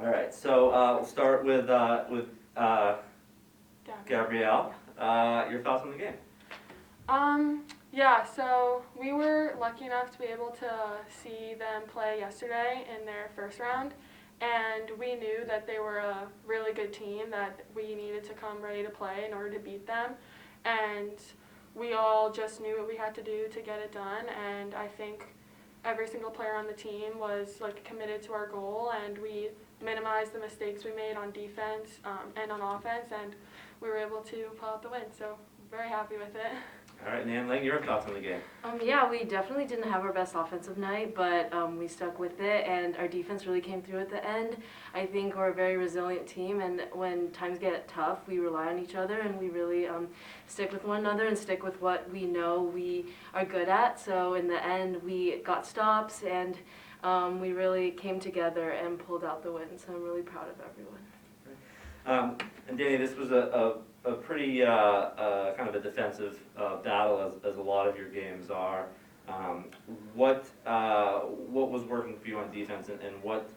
All right, so we'll start with Gabrielle. Your thoughts on the game? Yeah, so we were lucky enough to be able to see them play yesterday in their first round, and we knew that they were a really good team that we needed to come ready to play in order to beat them, and we all just knew what we had to do to get it done, and I think every single player on the team was like committed to our goal, and we minimized the mistakes we made on defense and on offense, and we were able to pull out the win, so very happy with it. All right, Nan Ling, your thoughts on the game? Yeah, we definitely didn't have our best offensive night, but we stuck with it, and our defense really came through at the end. I think we're a very resilient team, and when times get tough, we rely on each other, and we really stick with one another and stick with what we know we are good at. So in the end, we got stops, and we really came together and pulled out the win, so I'm really proud of everyone. And Danny, this was a pretty kind of a defensive battle, as a lot of your games are. What was working for you on defense, and what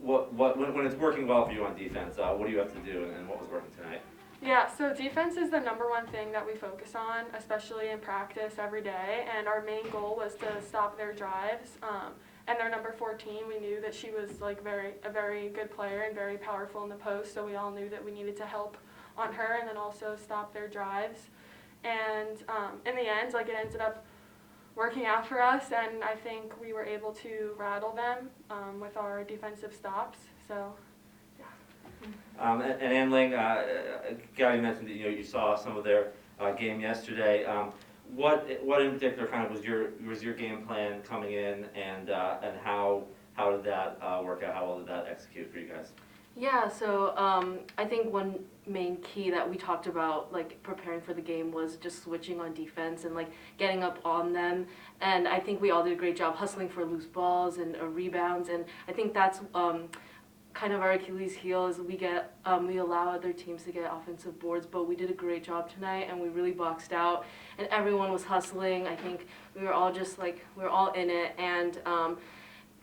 when it's working well for you on defense, what do you have to do, and what was working tonight? Yeah, so defense is the number one thing that we focus on, especially in practice every day, and our main goal was to stop their drives. And their number 14, we knew that she was like a very good player and very powerful in the post, so we all knew that we needed to help on her and then also stop their drives. And in the end, like, it ended up working out for us, and I think we were able to rattle them with our defensive stops. So, yeah. And Ann Ling, Gabby mentioned that you saw some of their game yesterday. What in particular kind of was your game plan coming in, and how did that work out? How well did that execute for you guys? Yeah, so I think one main key that we talked about, like preparing for the game, was just switching on defense and like getting up on them. And I think we all did a great job hustling for loose balls and rebounds. And I think that's kind of our Achilles heel, is we allow other teams to get offensive boards, but we did a great job tonight, and we really boxed out, and everyone was hustling. I think we were all just like, we were all in it, and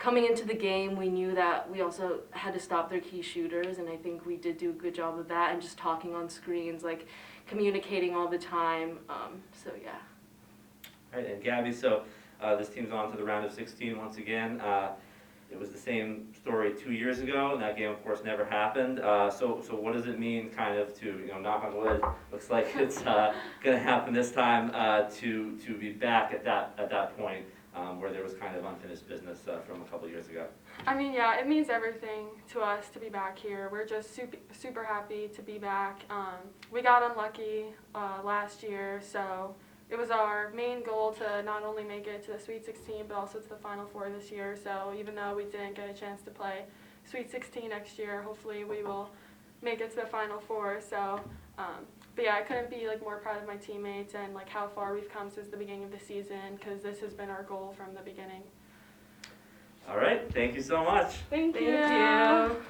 coming into the game, we knew that we also had to stop their key shooters, and I think we did do a good job of that, and just talking on screens, like communicating all the time, so yeah. All right, and Gabby, so this team's on to the round of 16 once again. It was the same story 2 years ago, and that game, of course, never happened. So what does it mean, kind of, to, knock on wood, looks like it's going to happen this time, to be back at that point where there was kind of unfinished business from a couple years ago? I mean, yeah, it means everything to us to be back here. We're just super happy to be back. We got unlucky last year, so it was our main goal to not only make it to the Sweet 16, but also to the Final Four this year. So even though we didn't get a chance to play Sweet 16 next year, hopefully we will make it to the Final Four. So, but yeah, I couldn't be like more proud of my teammates and like how far we've come since the beginning of the season, because this has been our goal from the beginning. All right, thank you so much. Thank you. Thank you.